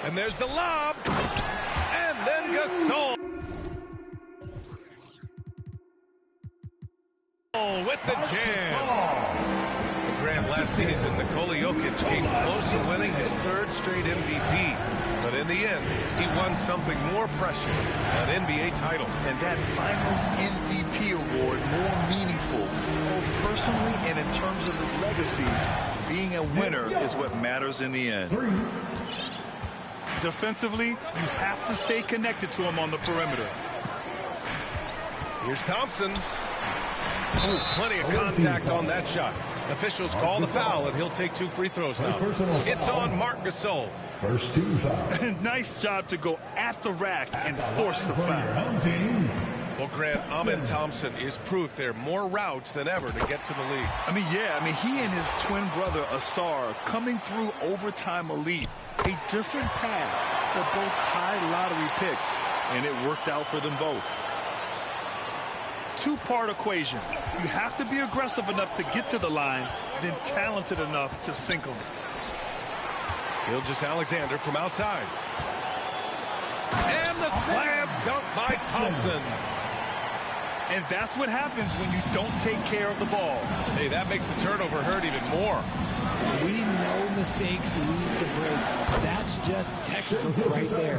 And there's the lob. And then Gasol. With the jam. Grant, last season, Nikola Jokic came close to winning his third straight MVP. But in the end, he won something more precious, an NBA title. And that Finals MVP award more meaningful, both personally and in terms of his legacy. Being a winner is what matters in the end. Defensively, you have to stay connected to him on the perimeter. Here's Thompson. Oh, plenty of contact on that shot. Officials call the foul, and he'll take 2 free throws now. It's on Marc Gasol. First 2 fouls. Nice job to go at the rack and force the foul. Well, Grant, Amen Thompson is proof there are more routes than ever to get to the league. He and his twin brother, Asar, coming through overtime elite. A different path. They're both high lottery picks, and it worked out for them both. Two-part equation. You have to be aggressive enough to get to the line, then talented enough to sink them. Gilgeous-Alexander from outside. And the slam dunk by Thompson. And that's what happens when you don't take care of the ball. Hey, that makes the turnover hurt even more. We know mistakes lead to breaks. That's just textbook right there.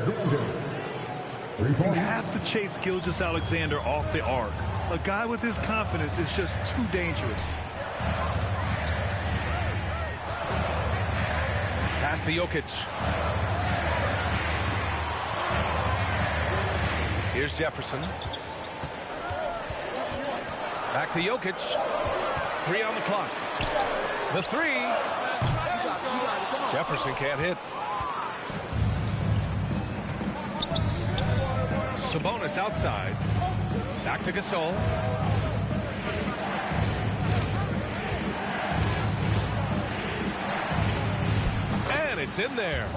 You have to chase Gilgeous-Alexander off the arc. A guy with his confidence is just too dangerous. Pass to Jokic. Here's Jefferson. Back to Jokic. 3 on the clock. The 3. Jefferson can't hit. Sabonis outside. Back to Gasol. And it's in there.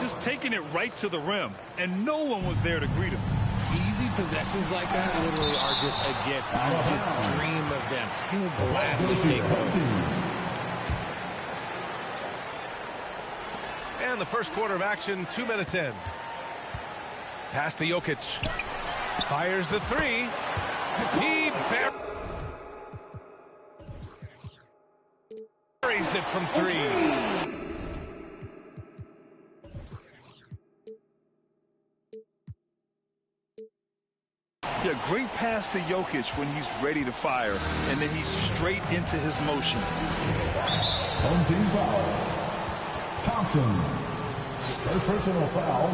Just taking it right to the rim, and no one was there to greet him. Easy possessions like that literally are just a gift. You just dream of them. He'll gladly take those. And the first quarter of action, 2 minutes in. Pass to Jokic. Fires the 3. He buries it from 3. Yeah, great pass to Jokic when he's ready to fire, and then he's straight into his motion. Home team foul. Thompson. First personal foul.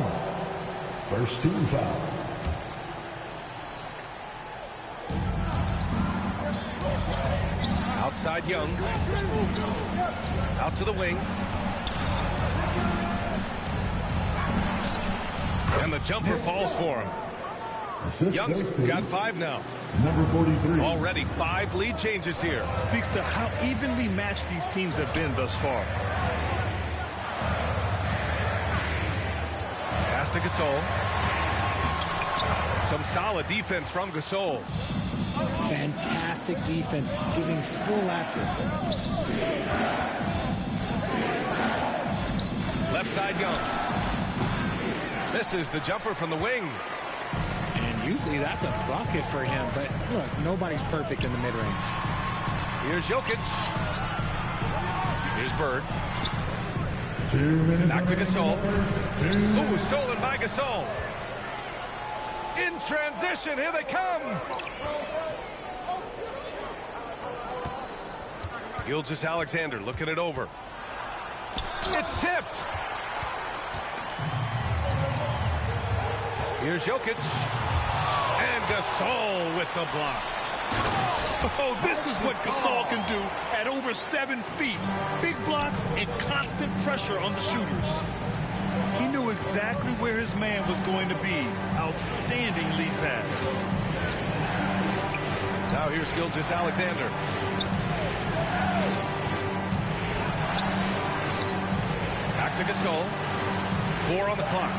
First team foul. Outside Young. Out to the wing. And the jumper falls for him. Young's got 5 now. Number 43. Already 5 lead changes here. Speaks to how evenly matched these teams have been thus far. Pass to Gasol. Some solid defense from Gasol. Fantastic defense, giving full effort. Left side Young. Misses the jumper from the wing. And usually that's a bucket for him, but look, nobody's perfect in the mid-range. Here's Jokic. Here's Bird. 2 minutes. Back to Gasol. Two. Ooh, stolen by Gasol. In transition, here they come. Gilgeous-Alexander looking it over. It's tipped. Here's Jokic. And Gasol with the block. Oh, this is what Gasol can do at over 7 feet. Big blocks and constant pressure on the shooters. He knew exactly where his man was going to be. Outstanding lead pass. Now here's Gilgeous-Alexander. Back to Gasol. 4 on the clock.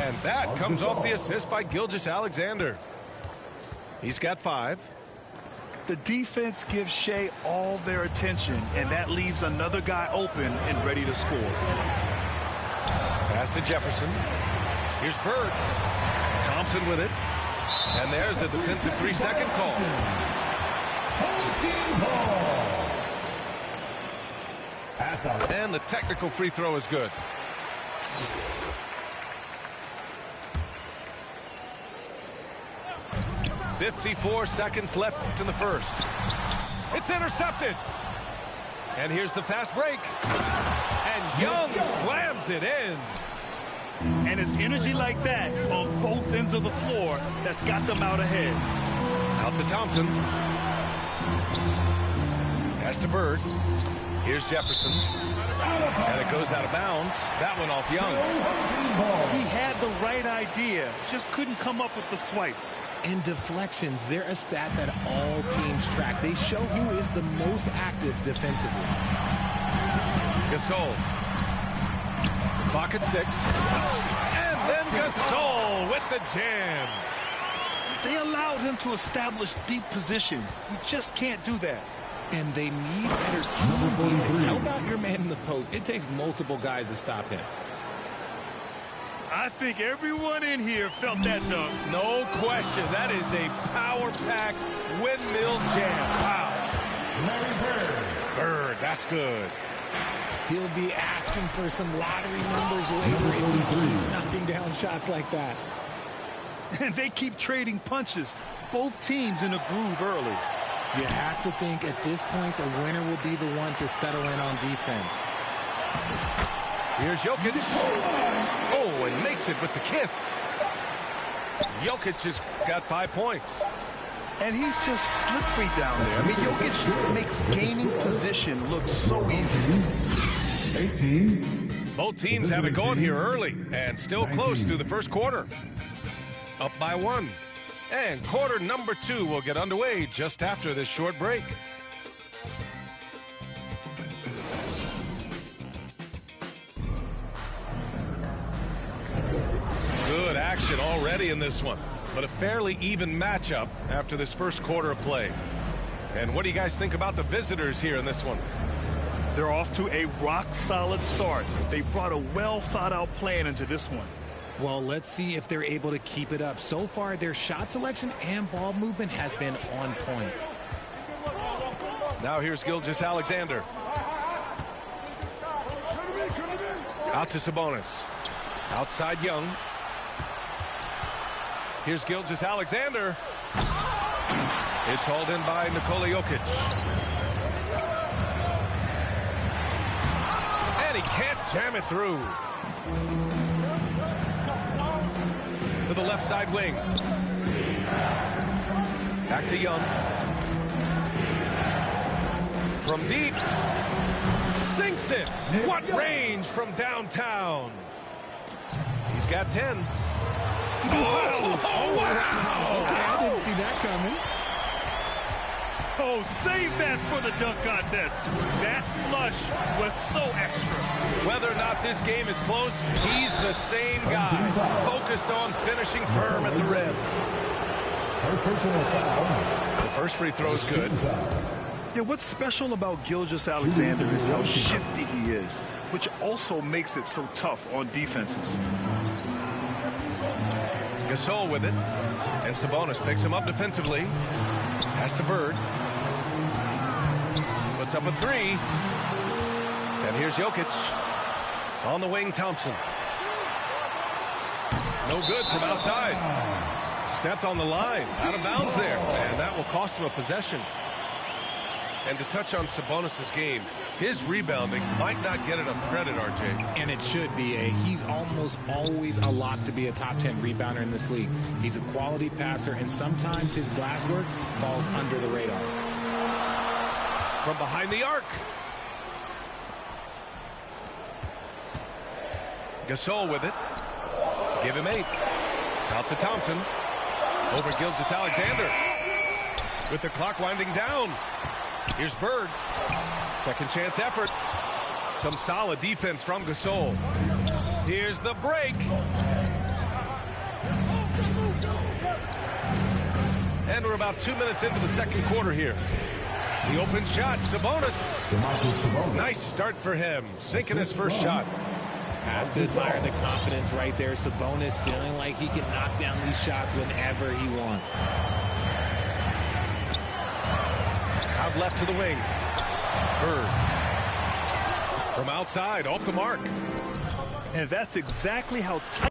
And that comes off the assist by Gilgeous-Alexander. He's got 5. The defense gives Shea all their attention, and that leaves another guy open and ready to score. Pass to Jefferson. Here's Bird. Thompson with it. And there's a defensive 3-second call. And the technical free throw is good. .54 seconds left in the first. It's intercepted. And here's the fast break. And Young slams it in. And it's energy like that on both ends of the floor that's got them out ahead. Out to Thompson. Pass to Bird. Here's Jefferson. And it goes out of bounds. That one off Young. He had the right idea, just couldn't come up with the swipe. And deflections, they're a stat that all teams track. They show who is the most active defensively. Gasol. Clock at 6. And then Gasol with the jam. They allowed him to establish deep position. You just can't do that. And they need better team defense. How about your man in the post? It takes multiple guys to stop him. I think everyone in here felt that dunk. No question. That is a power-packed windmill jam. Wow. Bird, that's good. He'll be asking for some lottery numbers later if he keeps knocking down shots like that. And they keep trading punches. Both teams in a groove early. You have to think at this point the winner will be the one to settle in on defense. Here's Jokic. Oh, and makes it with the kiss. Jokic has got 5 points. And he's just slippery down there. I mean, Jokic makes gaining position look so easy. 18. Both teams have it going here early and still close through the first quarter. Up by 1. And quarter number 2 will get underway just after this short break. Good action already in this one, but a fairly even matchup after this first quarter of play. And what do you guys think about the visitors here in this one? They're off to a rock-solid start. They brought a well-thought-out plan into this one. Well, let's see if they're able to keep it up. So far, their shot selection and ball movement has been on point. Now here's Gilgeous-Alexander. Out to Sabonis. Outside Young. Here's Gilgeous-Alexander. It's hauled in by Nikola Jokic. And he can't jam it through. To the left side wing. Back to Young. From deep. Sinks it. What range from downtown. He's got 10. Oh, wow. Okay, I didn't see that coming. Oh, save that for the dunk contest. That flush was so extra. Whether or not this game is close, he's the same guy, focused on finishing firm at the rim. First personal foul. The first free throw is good. Yeah, what's special about Gilgeous-Alexander is how shifty he is, which also makes it so tough on defenses. Gasol with it, and Sabonis picks him up defensively. Pass to Bird. Puts up a three. And here's Jokic. On the wing, Thompson. No good from outside. Stepped on the line. Out of bounds there. And that will cost him a possession. And to touch on Sabonis' game, his rebounding might not get enough credit, RJ. And it should be. He's almost always a lock to be a top 10 rebounder in this league. He's a quality passer, and sometimes his glass work falls under the radar. From behind the arc. Gasol with it. Give him 8. Out to Thompson. Over Gilgeous-Alexander. With the clock winding down. Here's Bird. Second chance effort. Some solid defense from Gasol. Here's the break. And we're about 2 minutes into the second quarter here. The open shot, Sabonis. Nice start for him. Sinking his first shot. Have to admire the confidence right there. Sabonis feeling like he can knock down these shots whenever he wants. Out left to the wing. Bird. From outside, off the mark. And that's exactly how tight.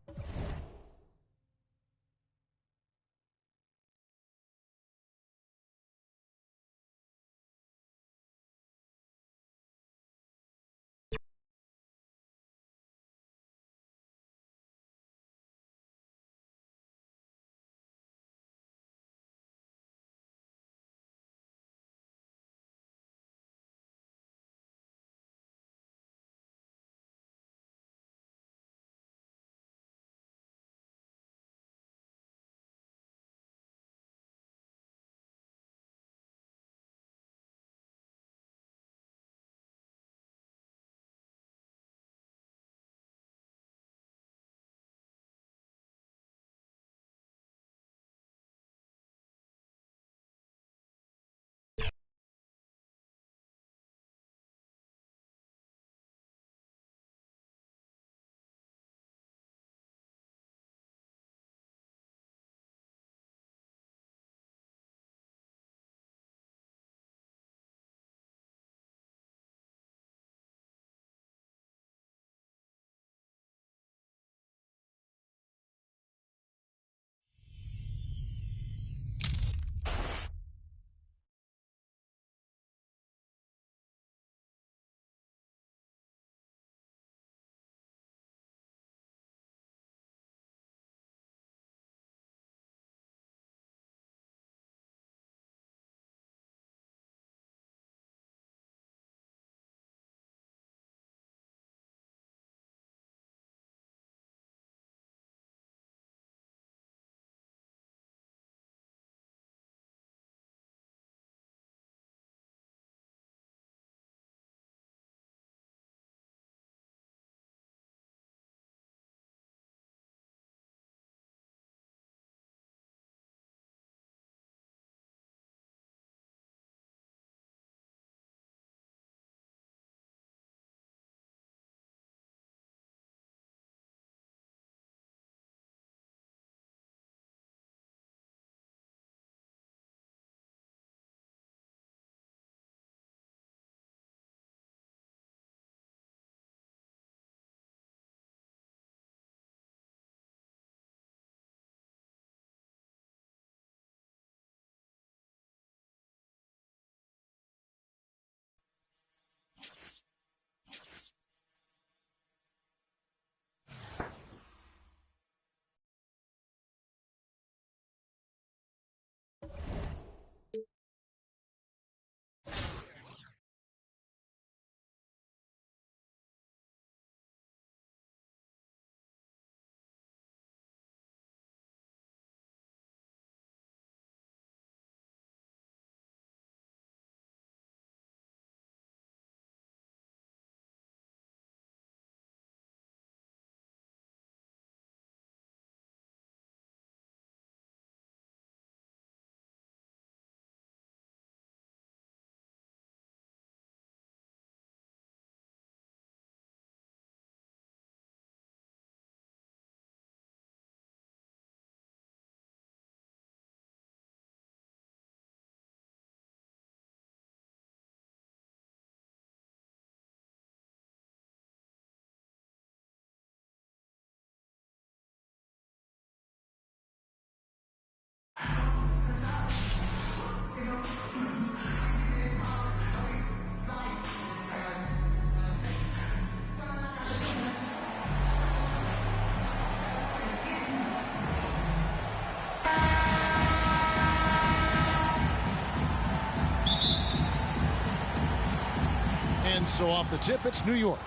And so off the tip, it's New York.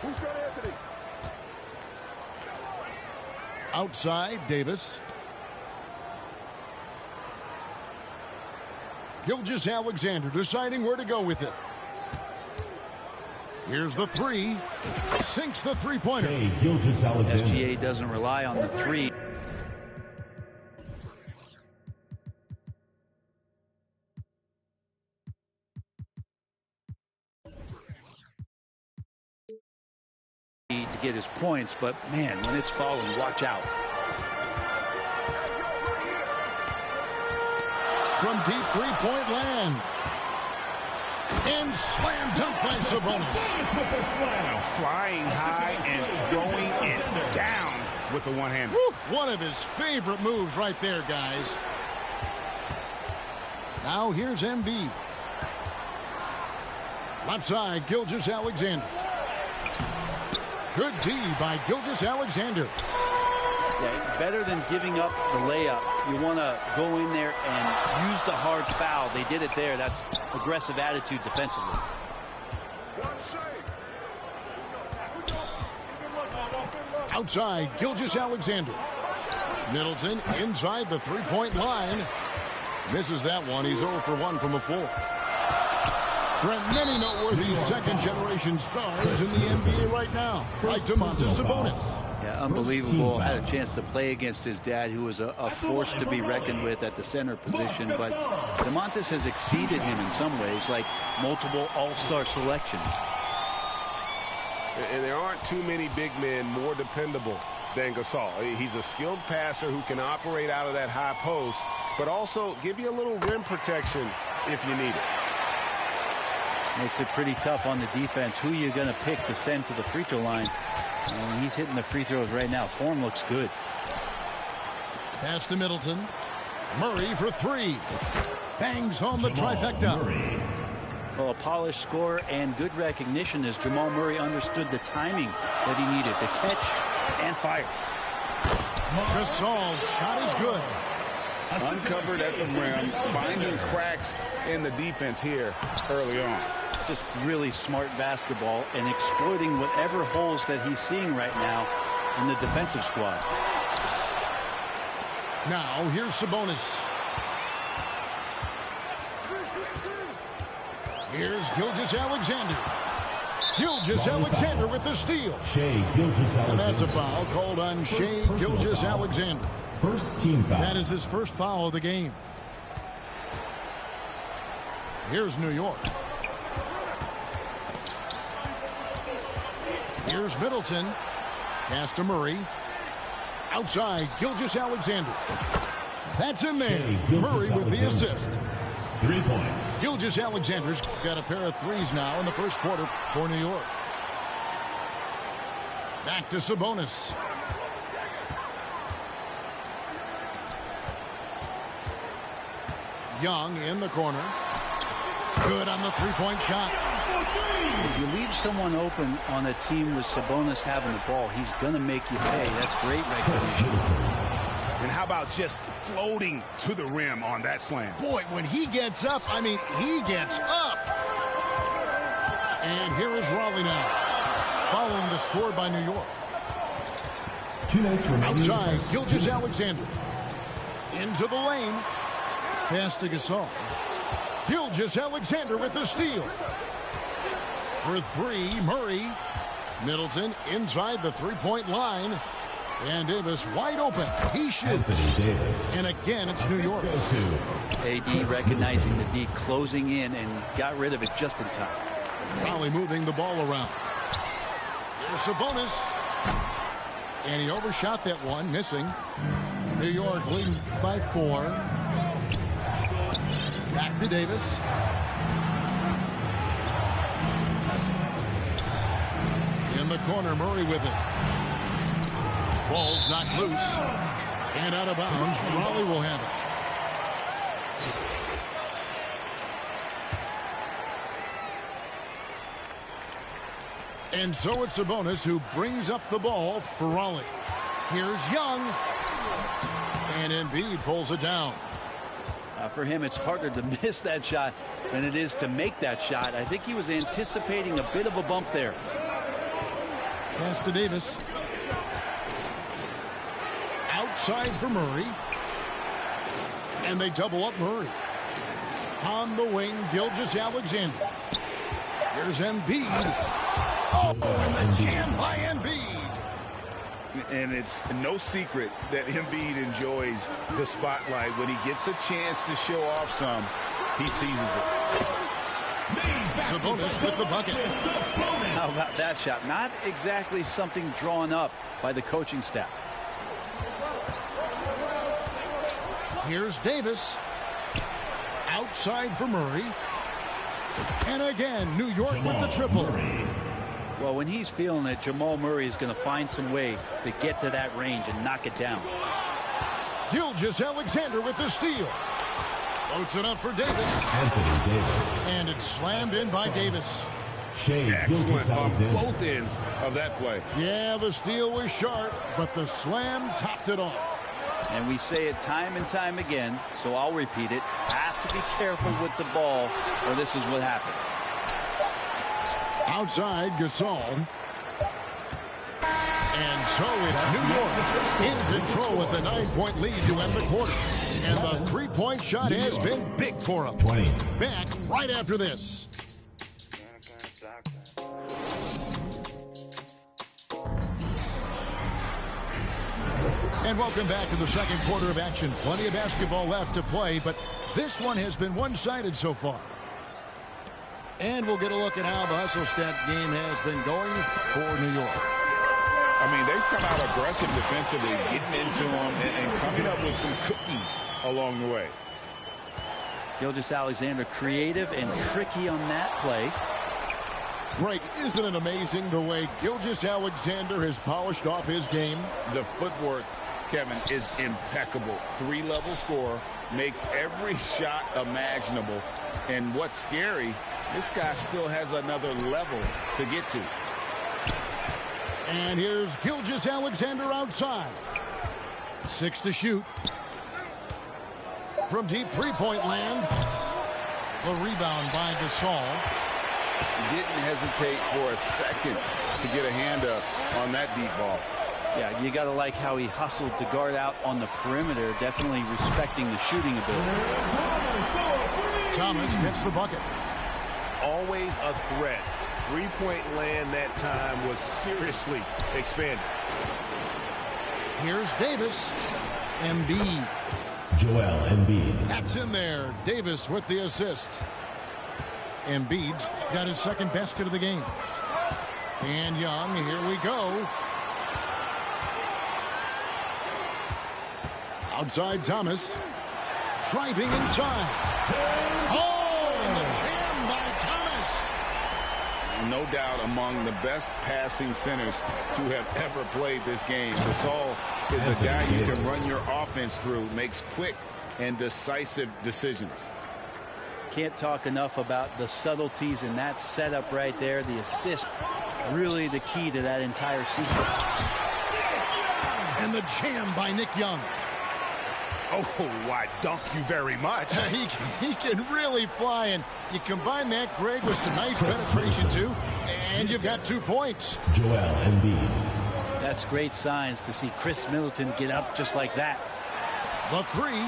Who's got Anthony? Outside, Davis. Gilgeous-Alexander deciding where to go with it. Here's the three. Sinks the three-pointer. SGA doesn't rely on the three. To get his points, but man, when it's falling, watch out. From deep three-point land. And slam dunk by Sabonis. Flying high and going it down with the one-hander. One of his favorite moves right there, guys. Now here's Embiid. Left side, Gilgeous-Alexander. Good D by Gilgeous-Alexander. Yeah, better than giving up the layup. You want to go in there and use the hard foul. They did it there. That's aggressive attitude defensively. Outside, Gilgeous-Alexander. Middleton inside the three-point line. Misses that one. He's 0 for 1 from the floor. Brent, many noteworthy second-generation stars in the NBA right now, like Domantas Sabonis. Yeah, unbelievable. Had a chance to play against his dad, who was a force to be reckoned with at the center position. But Domantas has exceeded him in some ways, like multiple all-star selections. And there aren't too many big men more dependable than Gasol. He's a skilled passer who can operate out of that high post, but also give you a little rim protection if you need it. Makes it pretty tough on the defense. Who you going to pick to send to the free throw line? And he's hitting the free throws right now. Form looks good. Pass to Middleton. Murray for three. Bangs home the trifecta. Well, a polished scorer and good recognition as Jamal Murray understood the timing that he needed to catch and fire. Gasol's shot is good. Uncovered at the rim, finding cracks in the defense here early on. Just really smart basketball and exploiting whatever holes that he's seeing right now in the defensive squad. Now here's Sabonis. Here's Gilgeous-Alexander. Gilgeous-Alexander with the steal. And that's a foul called on Shai Gilgeous-Alexander. First team foul. That is his first foul of the game. Here's New York. Here's Middleton. Pass to Murray. Outside, Gilgeous-Alexander. That's in there. Murray with the assist. 3 points. Gilgeous-Alexander's got a pair of threes now in the first quarter for New York. Back to Sabonis. Young in the corner. Good on the three-point shot. If you leave someone open on a team with Sabonis having the ball, he's going to make you pay. That's great recognition. And how about just floating to the rim on that slam? Boy, when he gets up, I mean, he gets up. And here is Raleigh now, following the score by New York. 2 minutes remaining. Outside, Gilgeous-Alexander. Into the lane. Pass to Gasol. Gilgeous-Alexander with the steal. For three, Murray. Middleton inside the three-point line. And Davis wide open. He shoots. And again, it's New York. AD recognizing the D, closing in, and got rid of it just in time. Raleigh moving the ball around. Here's Sabonis. And he overshot that one, missing. New York leading by 4. Back to Davis. In the corner, Murray with it. Ball's knocked loose. And out of bounds, Raleigh will have it. And so it's Sabonis who brings up the ball for Raleigh. Here's Young. And Embiid pulls it down. For him, it's harder to miss that shot than it is to make that shot. I think he was anticipating a bit of a bump there. Pass to Davis. Outside for Murray. And they double up Murray. On the wing, Gilgeous-Alexander. Here's Embiid. Oh, and the jam by Embiid. And it's no secret that Embiid enjoys the spotlight. When he gets a chance to show off some, he seizes it. Sabonis with the bucket. How about that shot? Not exactly something drawn up by the coaching staff. Here's Davis. Outside for Murray. And again, New York with the triple. Well, when he's feeling it, Jamal Murray is going to find some way to get to that range and knock it down. Gilgeous-Alexander with the steal. Floats it up for Davis. Anthony Davis. And it's slammed in by Davis. Excellent on both ends of that play. Yeah, the steal was sharp, but the slam topped it off. And we say it time and time again, so I'll repeat it. Have to be careful with the ball, or this is what happens. Outside, Gasol. And so it's New York in control with the 9-point lead to end the quarter. And the three-point shot has been big for them. 20. Back right after this. And welcome back to the second quarter of action. Plenty of basketball left to play, but this one has been one-sided so far. And we'll get a look at how the hustle stat game has been going for New York. I mean, they've come out aggressive defensively, getting into them and coming up with some cookies along the way. Gilgeous-Alexander creative and tricky on that play. Greg, isn't it amazing the way Gilgeous-Alexander has polished off his game? The footwork, Kevin, is impeccable. Three-level scorer, makes every shot imaginable. And what's scary, this guy still has another level to get to. And here's Gilgeous-Alexander outside. 6 to shoot. From deep three-point land. The rebound by Gasol. Didn't hesitate for a second to get a hand up on that deep ball. Yeah, you got to like how he hustled to guard out on the perimeter, definitely respecting the shooting ability. Thomas gets the bucket. Always a threat. Three-point land that time was seriously expanded. Here's Davis. Embiid. Joel Embiid. That's in there. Davis with the assist. Embiid's got his second basket of the game. And Young, here we go. Outside Thomas. Driving inside. Oh, and the jam by Thomas. No doubt among the best passing centers to have ever played this game. Gasol is a guy you can run your offense through, makes quick and decisive decisions. Can't talk enough about the subtleties in that setup right there. The assist, really the key to that entire sequence. And the jam by Nick Young. Oh, why, dunk you very much. He can really fly, and you combine that, Greg, with some nice penetration, too, and you've got 2 points. Joel Embiid. That's great signs to see Chris Middleton get up just like that. The three.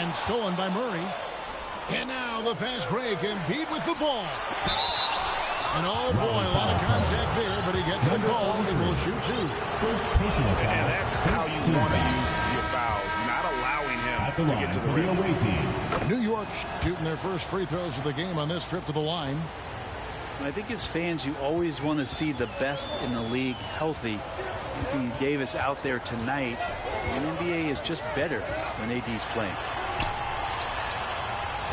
And stolen by Murray. And now the fast break. Embiid with the ball. And oh boy, a lot of contact there, but he gets the ball and will shoot 2. And that's how you want to use your fouls, not allowing him to get to the rim. New York shooting their first free throws of the game on this trip to the line. I think as fans, you always want to see the best in the league healthy. Anthony Davis out there tonight. The NBA is just better when AD's playing.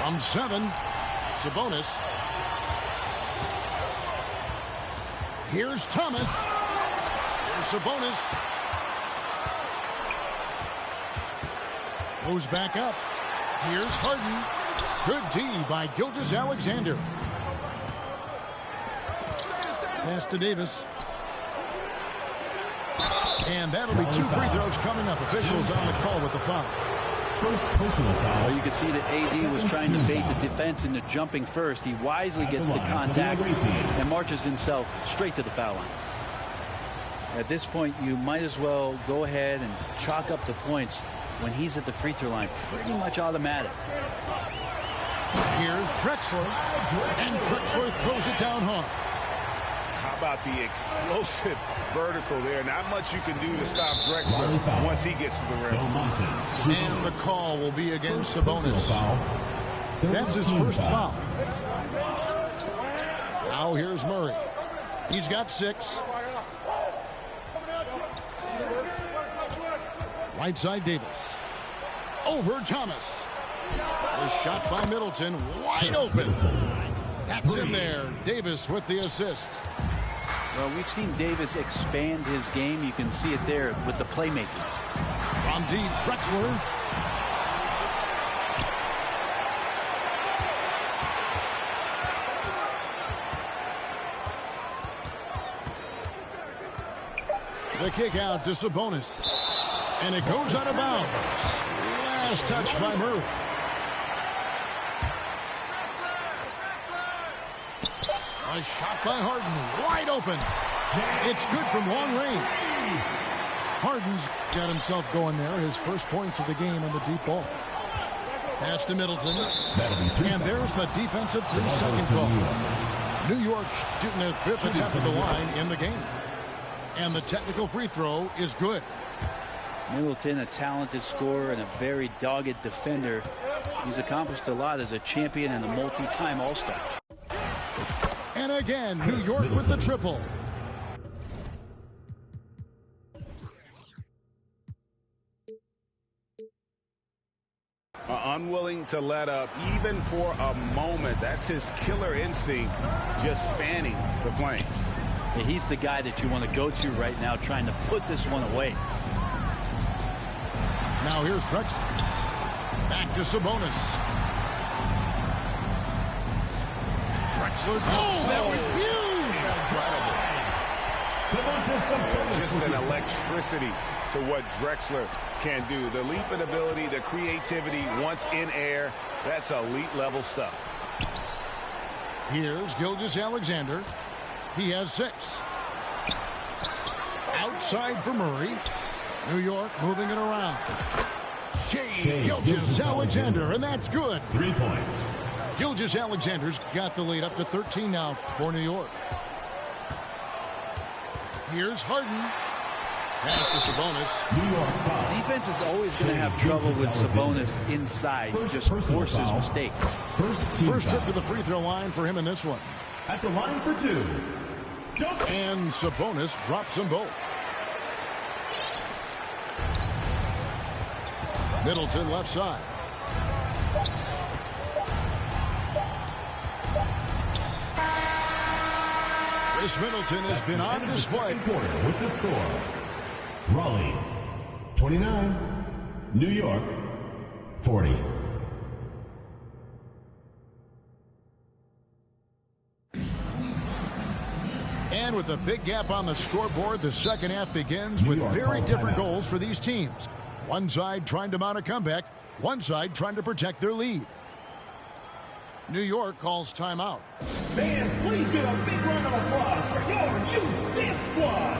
From 7, Sabonis. Here's Thomas. Here's Sabonis. Goes back up. Here's Harden. Good D by Gilgeous-Alexander. Pass to Davis. And that'll be 2 free throws coming up. Officials on the call with the foul. first personal foul. Well, you can see that AD was trying to bait the defense into jumping first. He wisely gets to contact and marches himself straight to the foul line. At this point, you might as well go ahead and chalk up the points when he's at the free throw line. Pretty much automatic. Here's Drexler, and Drexler throws it down hard. How about the explosive vertical there? Not much you can do to stop Drexler once he gets to the rim. And the call will be against Sabonis. That's his first foul. Now here's Murray. He's got 6. Right side Davis. Over Thomas. The shot by Middleton, wide open. That's in there. Davis with the assist. Well, we've seen Davis expand his game. You can see it there with the playmaking. From deep, Drexler. The kick out to Sabonis. And it goes out of bounds. Last touch by Murray. A shot by Harden, wide open. It's good from long range. Harden's got himself going there. His first points of the game on the deep ball. Pass to Middleton. And there's the defensive 3-second call. New York shooting their 5th attempt at the line in the game. And the technical free throw is good. Middleton, a talented scorer and a very dogged defender. He's accomplished a lot as a champion and a multi-time All-Star. And again, New York with the triple. Unwilling to let up even for a moment. That's his killer instinct, just fanning the flame. Yeah, he's the guy that you want to go to right now, trying to put this one away. Now here's Drexler. Back to Sabonis. Drexler. Oh, that was huge! Just an electricity to what Drexler can do. The leaping ability, the creativity once in air, that's elite level stuff. Here's Gilgeous-Alexander. He has 6. Outside for Murray. New York moving it around. Shai Gilgeous-Alexander, and that's good. 3 points. Gilgeous-Alexander's got the lead up to 13 now for New York. Here's Harden. Pass to Sabonis. New York foul. Defense is always going to have trouble with Sabonis inside. He just forces mistakes. First trip to the free throw line for him in this one. At the line for 2. And Sabonis drops them both. Middleton left side. Chris Middleton has been on display. Quarter with the score. Raleigh, 29. New York, 40. And with a big gap on the scoreboard, the second half begins with very different goals for these teams. One side trying to mount a comeback, one side trying to protect their lead. New York calls timeout. Fans, please give a big round of applause for your youth dance squad.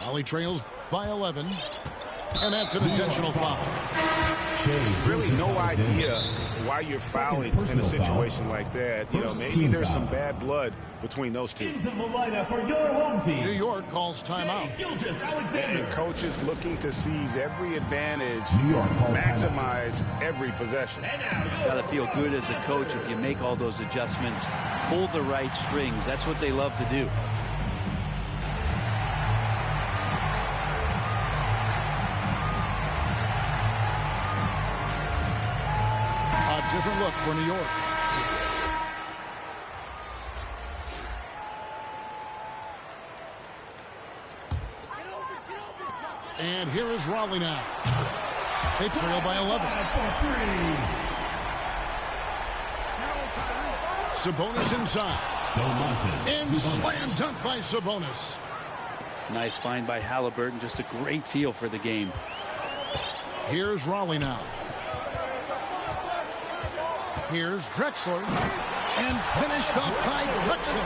Raleigh trails by 11, and that's an intentional foul. Really no idea why you're fouling in a situation like that. You know, maybe there's some bad blood between those two. Into the lineup for your home team. New York calls timeout. Gilgeous-Alexander. And coaches looking to seize every advantage, maximize every possession. Got to feel good as a coach if you make all those adjustments. Pull the right strings. That's what they love to do. different look for New York. And here is Raleigh now. They trail by 11. Sabonis inside. And slam dunk by Sabonis. Nice find by Halliburton. Just a great feel for the game. Here's Raleigh now. Here's Drexler. And finished off by Drexler.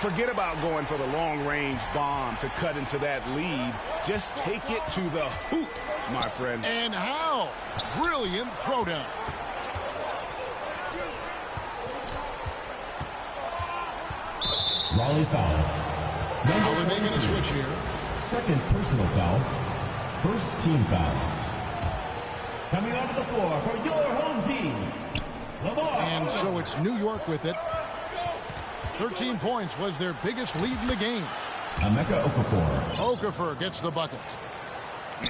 Forget about going for the long-range bomb to cut into that lead. Just take it to the hoop, my friend. And how? Brilliant throwdown. Raleigh foul. Now they're making a switch here. Second personal foul. First team foul. Coming onto the floor for your home team, Lamar. And so it's New York with it. 13 points was their biggest lead in the game. Emeka Okafor. Okafor gets the bucket.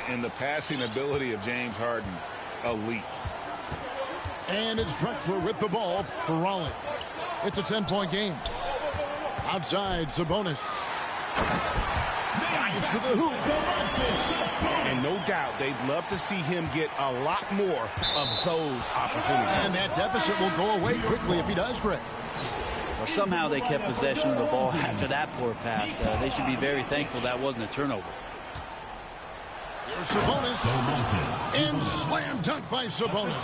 And the passing ability of James Harden, elite. And it's Drexler with the ball for Raleigh. It's a 10-point game. Outside, Sabonis. Dives to the hoop. And no doubt they'd love to see him get a lot more of those opportunities. And that deficit will go away quickly if he does, Greg. Well, somehow they kept possession of the ball after that poor pass. They should be very thankful that wasn't a turnover. Here's Sabonis. And slam dunk by Sabonis.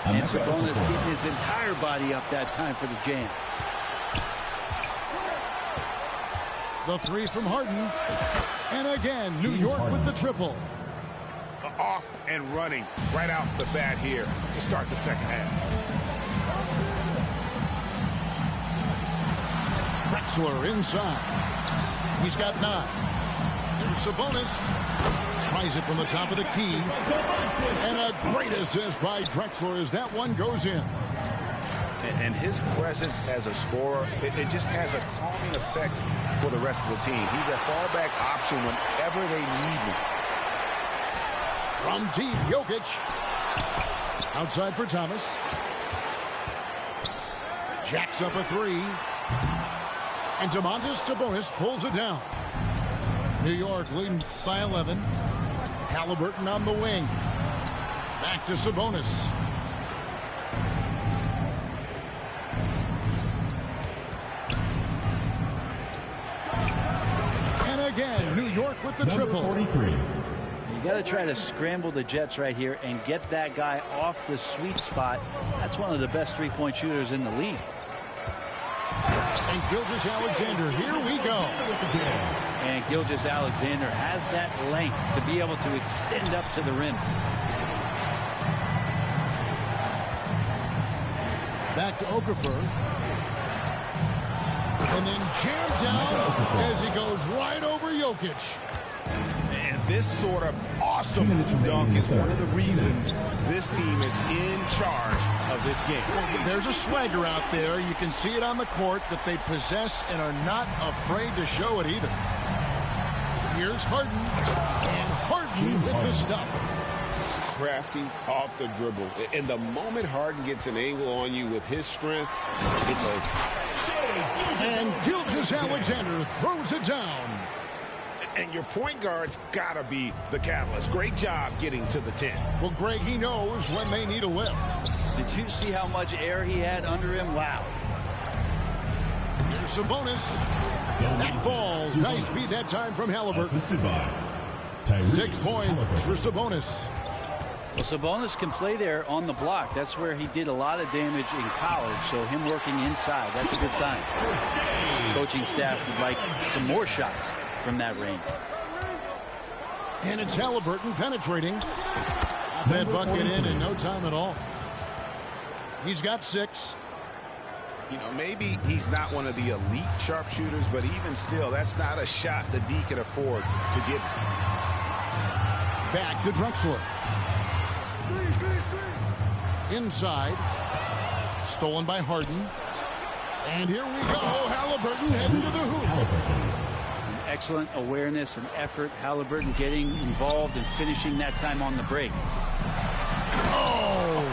And Sabonis getting his entire body up that time for the jam. The three from Harden. And again, New York with the triple. Off and running right out the bat here to start the second half. Drexler inside. He's got 9. There's Sabonis. Tries it from the top of the key. And a great assist by Drexler as that one goes in. And his presence as a scorer, it just has a calming effect for the rest of the team. He's a fallback option whenever they need him. From deep, Jokic. Outside for Thomas. Jacks up a 3. And Domantas Sabonis pulls it down. New York leading by 11. Halliburton on the wing. Back to Sabonis. And again, New York with the triple. 43. You got to try to scramble the Jets right here and get that guy off the sweet spot. That's one of the best three-point shooters in the league. And Gilgeous-Alexander, here we go. And Gilgeous-Alexander has that length to be able to extend up to the rim. Back to Okafor. And then jammed down as he goes right over Jokic. And this sort of awesome dunk is one of the reasons this team is in charge of this game. There's a swagger out there. You can see it on the court that they possess and are not afraid to show it either. Here's Harden. And Harden with the stuff. Crafty off the dribble. And the moment Harden gets an angle on you with his strength, it's over. And Gilgeous-Alexander throws it down. And your point guard's got to be the catalyst. Great job getting to the 10. Well, Greg, he knows when they need a lift. Did you see how much air he had under him? Wow. Here's Sabonis. That falls. Nice feed that time from Halliburton. 6 points for Sabonis. Well, Sabonis can play there on the block. That's where he did a lot of damage in college, so him working inside, that's a good sign. Coaching staff would like some more shots from that range. And it's Halliburton penetrating. Got that bucket in no time at all. He's got 6. You know, maybe he's not one of the elite sharpshooters, but even still, that's not a shot that D can afford to give him. Back to Drexler. Inside. Stolen by Harden. And here we go. Halliburton heading to the hoop. Excellent awareness and effort. Halliburton getting involved and finishing that time on the break. Oh!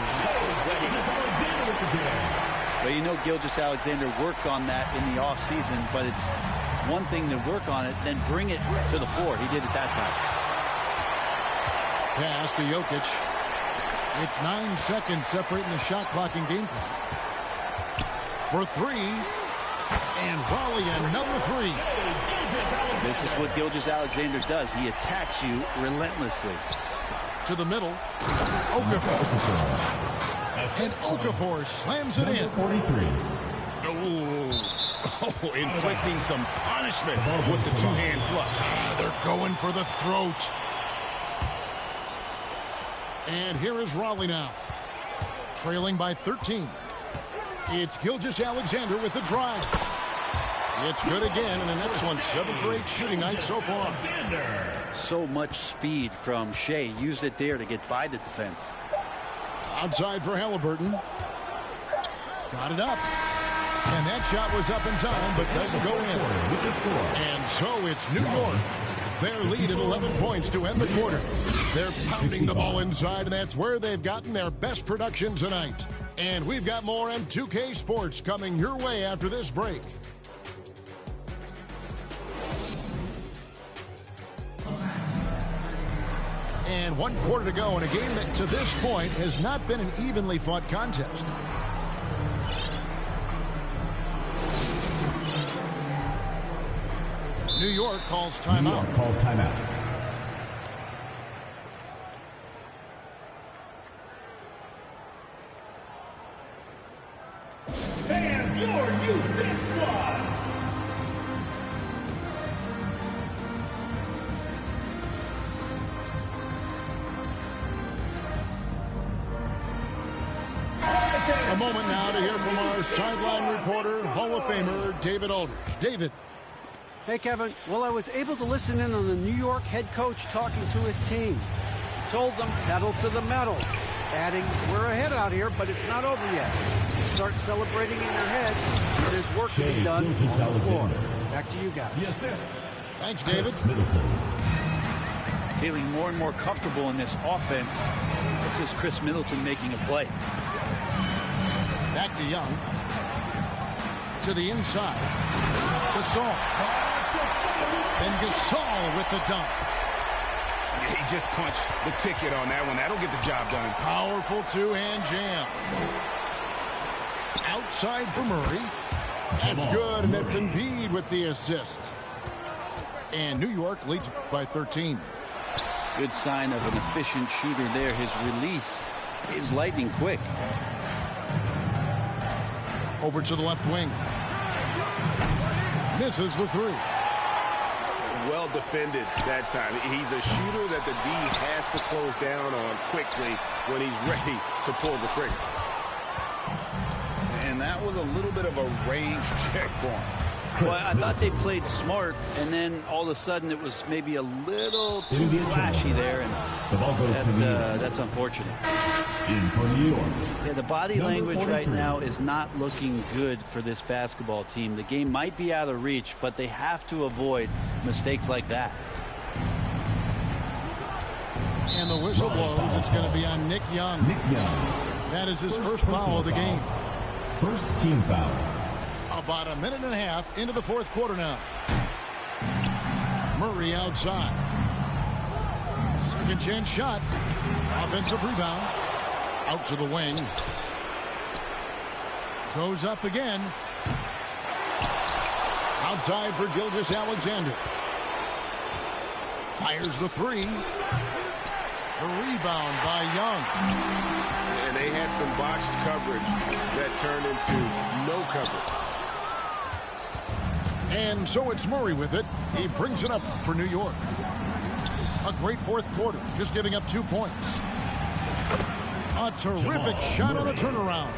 But you know Gilgeous-Alexander worked on that in the offseason, but it's one thing to work on it, then bring it to the floor. He did it that time. Pass to Jokic. It's 9 seconds separating the shot clock and game clock. For three. And Raleigh, another three. This is what Gilgeous-Alexander does. He attacks you relentlessly. To the middle. Okafor. And Okafor slams it in. 43. Oh, inflicting some punishment with the two-hand flush. They're going for the throat. And here is Raleigh now. Trailing by 13. It's Gilgeous-Alexander with the drive. It's good again, and the next one, 7 for 8 shooting night so far. So much speed from Shea. Used it there to get by the defense. Outside for Halliburton. Got it up. And that shot was up in time, but doesn't go in. And so it's New York. Their lead at 11 points to end the quarter. They're pounding the ball inside, and that's where they've gotten their best production tonight. And we've got more M2K Sports coming your way after this break. And 1 quarter to go in a game that to this point has not been an evenly fought contest. New York calls timeout. And your youth squad. A moment now to hear from our sideline reporter, Hall of Famer David Aldridge. David. Hey, Kevin. Well, I was able to listen in on the New York head coach talking to his team. Told them pedal to the metal. Adding, we're ahead out here, but it's not over yet. Start celebrating in your head. There's work to be done on the floor. Back to you guys. The assist. Thanks, David. Feeling more and more comfortable in this offense. This is Chris Middleton making a play. Back to Young. To the inside. Gasol. And Gasol with the dunk. Yeah, he just punched the ticket on that one. That'll get the job done. Powerful two-hand jam. Outside for Murray. That's good, and that's Embiid with the assist. And New York leads by 13. Good sign of an efficient shooter there. His release is lightning quick. Over to the left wing. Misses the three. Well defended that time. He's a shooter that the D has to close down on quickly when he's ready to pull the trigger. And that was a little bit of a range check for him. Well, I thought they played smart, and then all of a sudden it was maybe a little too flashy there, and The ball goes to New York. that's unfortunate. In for New York. Yeah, the body Number language right 43. now is not looking good for this basketball team. The game might be out of reach, but they have to avoid mistakes like that. And the whistle blows. It's going to be on Nick Young. Nick Young. That is his first foul of the game. First team foul. About a minute and a half into the fourth quarter now. Murray outside. Second chance shot. Offensive rebound. Out to the wing. Goes up again. Outside for Gilgeous-Alexander. Fires the three. A rebound by Young. And they had some botched coverage that turned into no coverage. And so it's Murray with it. He brings it up for New York. A great fourth quarter, just giving up 2 points. A terrific shot on the turnaround.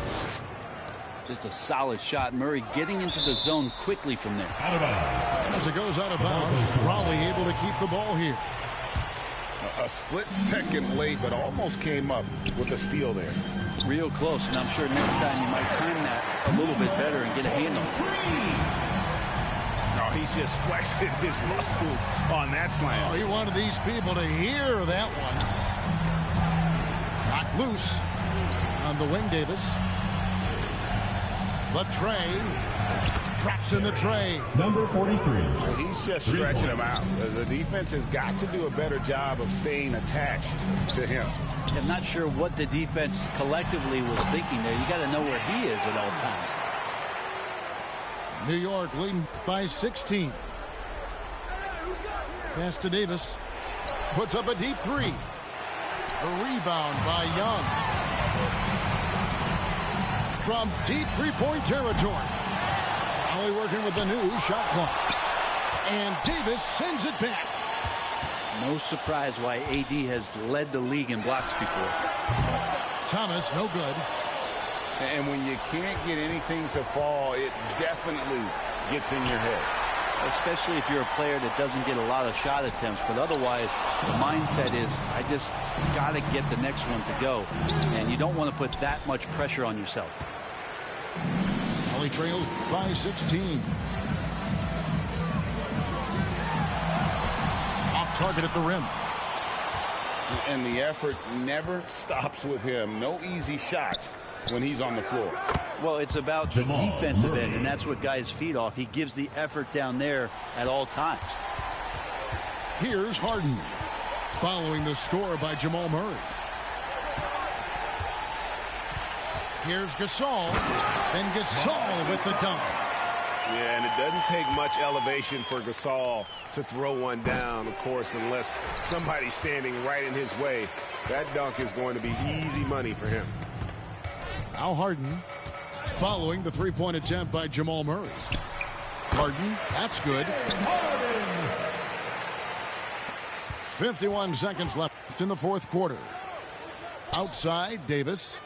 Just a solid shot. Murray getting into the zone quickly from there. Out of bounds. As it goes out of bounds, Raleigh able to keep the ball here. A split second late, but almost came up with a steal there. Real close, and I'm sure next time you might time that a little bit better and get a handle. Oh, he's just flexing his muscles on that slam. Oh, he wanted these people to hear that one. Knocked loose. On the wing, Davis. The tray. Traps in the tray. Number 43. Well, he's just stretching him out. The defense has got to do a better job of staying attached to him. I'm not sure what the defense collectively was thinking there. You got to know where he is at all times. New York leading by 16. Pass to Davis. Puts up a deep three. A rebound by Young. From deep three-point territory. Only working with the new shot clock. And Davis sends it back. No surprise why AD has led the league in blocks before. Thomas, no good. And when you can't get anything to fall, it definitely gets in your head. Especially if you're a player that doesn't get a lot of shot attempts. But otherwise, the mindset is, I just got to get the next one to go. And you don't want to put that much pressure on yourself. Only trails by 16. Off target at the rim. And the effort never stops with him. No easy shots when he's on the floor. Well, it's about the defensive end, and that's what guys feed off. He gives the effort down there at all times. Here's Harden. Following the score by Jamal Murray. Here's Gasol. And Gasol with the dunk. Yeah, and it doesn't take much elevation for Gasol to throw one down, of course, unless somebody's standing right in his way. That dunk is going to be easy money for him. Now Harden following the three-point attempt by Jamal Murray. Harden, that's good. 51 seconds left in the fourth quarter. Outside, Davis.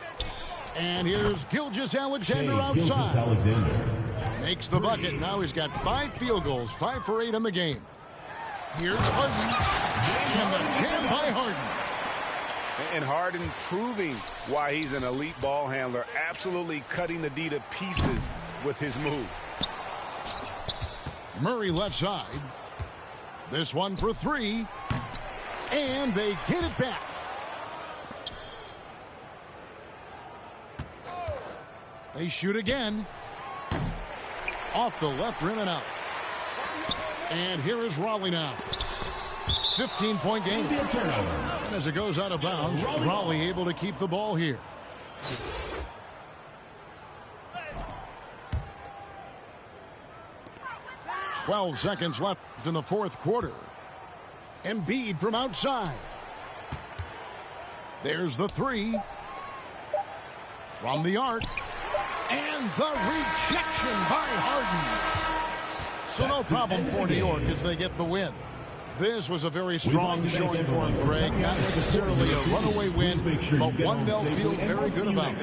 And here's Gilgeous-Alexander outside. Makes the bucket. Now he's got 5 field goals, 5 for 8 in the game. Here's Harden. And the jam by Harden. And Harden proving why he's an elite ball handler, absolutely cutting the D to pieces with his move. Murray left side. This one for 3. And they get it back. They shoot again. Off the left rim and out. And here is Raleigh now. 15-point game. And as it goes out of bounds, Raleigh able to keep the ball here. "12 seconds left in the fourth quarter. Embiid from outside. There's the 3. From the arc. And the rejection by Harden. So no problem for New York as they get the win. This was a very strong showing for him, Greg. Not necessarily a runaway win, but one they'll feel very good about.